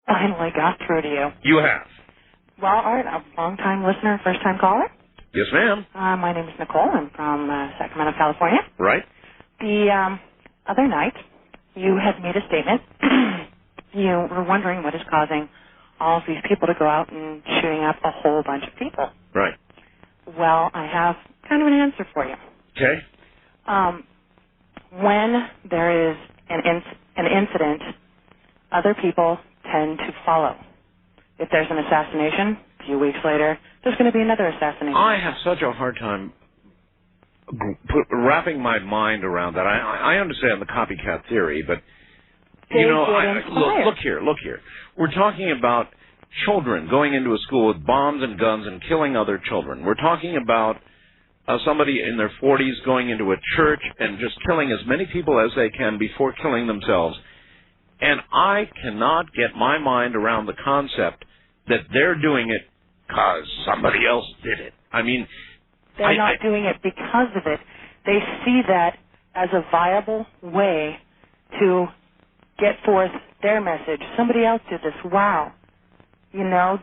Finally got through to you. You have. Well, all right, a long-time listener, first-time caller. Yes, ma'am. My name is Nicole. I'm from Sacramento, California. Right. The other night, you had made a statement. You were wondering what is causing all of these people to go out and shooting up a whole bunch of people. Right. Well, I have kind of an answer for you. Okay. When there is an incident, other people tend to follow. If there's an assassination, a few weeks later, there's going to be another assassination. I have such a hard time wrapping my mind around that. I understand the copycat theory, but look here. We're talking about children going into a school with bombs and guns and killing other children. We're talking about somebody in their 40s going into a church and just killing as many people as they can before killing themselves. And I cannot get my mind around the concept that they're doing it because somebody else did it. I mean, they're not doing it because of it. They see that as a viable way to get forth their message. Somebody else did this. Wow.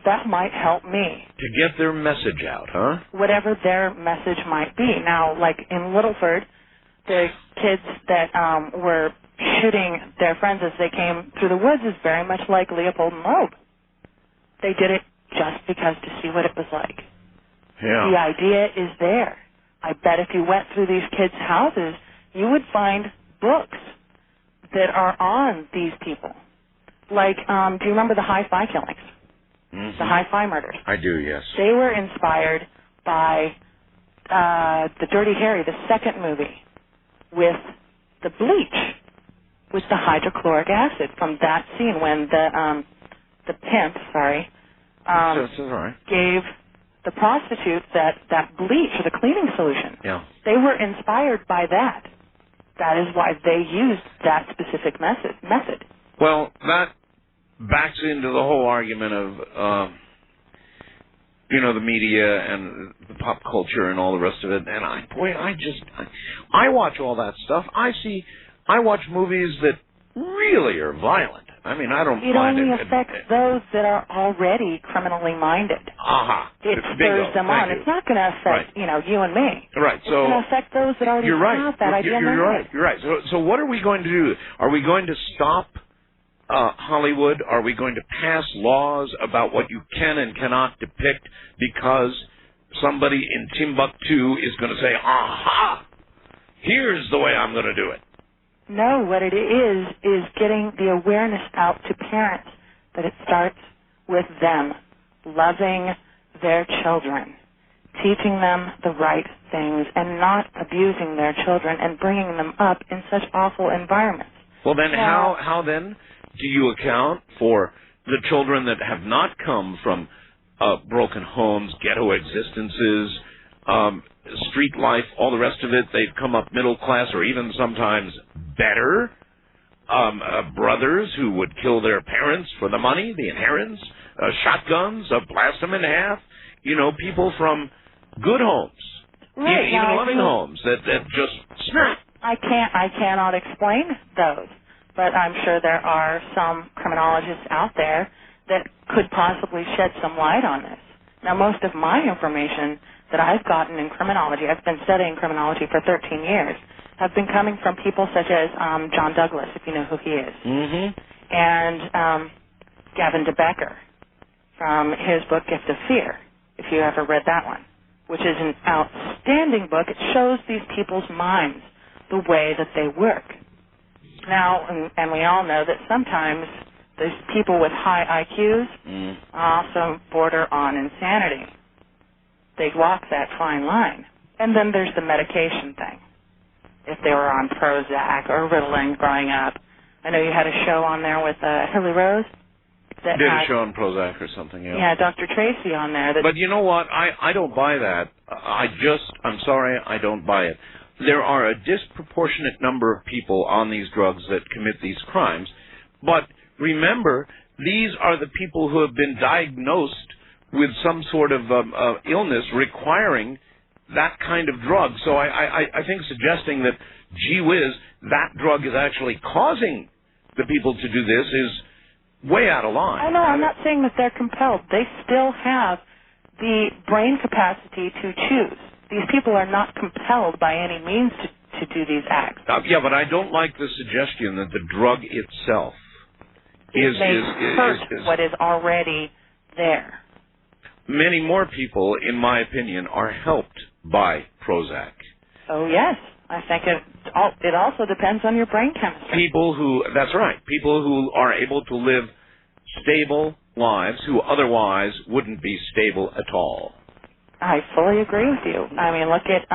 That might help me. To get their message out, huh? Whatever their message might be. Now, like in Littleford, the kids that were shooting their friends as they came through the woods is very much like Leopold and Loeb. They did it just because to see what it was like. Yeah. The idea is there. I bet if you went through these kids' houses, you would find books that are on these people. Like, do you remember the Hi-Fi killings? Mm-hmm. The Hi-Fi murders? I do, yes. They were inspired by the Dirty Harry, the second movie, with the bleach, with the hydrochloric acid from that scene when the pimp, gave the prostitute that bleach or the cleaning solution. Yeah. They were inspired by that. That is why they used that specific method. Well, that backs into the whole argument of, the media and the pop culture and all the rest of it. And I watch all that stuff. I watch movies that really are violent. I mean, I don't find it. It only affects those that are already criminally minded. It spurs them on. It's not going to affect, you and me. Right. It's going to affect those that already have that idea in their head. You're right. So what are we going to do? Are we going to stop Hollywood? Are we going to pass laws about what you can and cannot depict because somebody in Timbuktu is going to say, aha, here's the way I'm going to do it? No, what it is getting the awareness out to parents that it starts with them loving their children, teaching them the right things, and not abusing their children and bringing them up in such awful environments. Well, then how then do you account for the children that have not come from broken homes, ghetto existences, street life, all the rest of it? They've come up middle class or even sometimes better. Brothers who would kill their parents for the money, the inheritance, shotguns, blast them in half. People from good homes, even loving homes that just snap. I cannot explain those, but I'm sure there are some criminologists out there that could possibly shed some light on this. Now, most of my information that I've gotten in criminology, I've been studying criminology for 13 years, have been coming from people such as John Douglas, if you know who he is, and Gavin DeBecker from his book Gift of Fear, if you ever read that one, which is an outstanding book. It shows these people's minds, the way that they work. Now, and we all know that sometimes these people with high IQs also border on insanity. They walk that fine line. And then there's the medication thing. If they were on Prozac or Ritalin growing up. I know you had a show on there with Hilly Rose. Did a show on Prozac or something, yeah. Yeah, Dr. Tracy on there. But you know what? I don't buy that. I'm sorry, I don't buy it. There are a disproportionate number of people on these drugs that commit these crimes. But remember, these are the people who have been diagnosed with some sort of illness requiring that kind of drug. So I think suggesting that, gee whiz, that drug is actually causing the people to do this is way out of line. Oh, no, I'm not saying that they're compelled. They still have the brain capacity to choose. These people are not compelled by any means to do these acts. Yeah, but I don't like the suggestion that the drug itself is what is already there. Many more people, in my opinion, are helped by Prozac. Oh, yes. I think it also depends on your brain chemistry. That's right, people who are able to live stable lives who otherwise wouldn't be stable at all. I fully agree with you. I mean, look at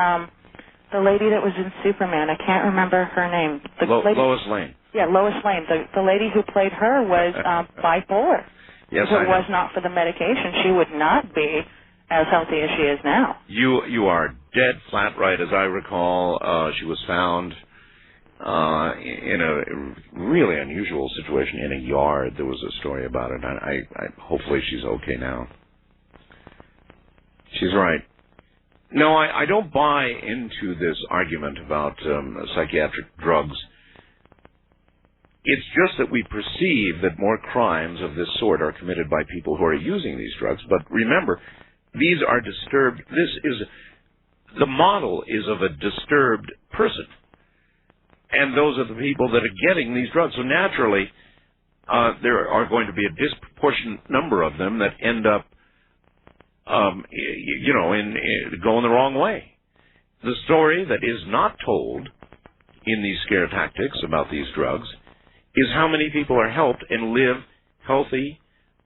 the lady that was in Superman. I can't remember her name. Lois Lane. Yeah, Lois Lane. The lady who played her was bipolar. Yes, if it was not for the medication, she would not be as healthy as she is now. You are dead flat right. As I recall, she was found in a really unusual situation in a yard. There was a story about it. Hopefully she's okay now. She's right. No, I don't buy into this argument about psychiatric drugs. It's just that we perceive that more crimes of this sort are committed by people who are using these drugs. But remember, these are disturbed. The model is of a disturbed person. And those are the people that are getting these drugs. So naturally, there are going to be a disproportionate number of them that end up, going the wrong way. The story that is not told in these scare tactics about these drugs is how many people are helped and live healthy,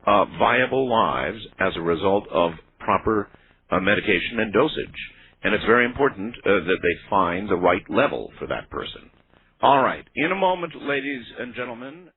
viable lives as a result of proper medication and dosage. And it's very important that they find the right level for that person. All right. In a moment, ladies and gentlemen.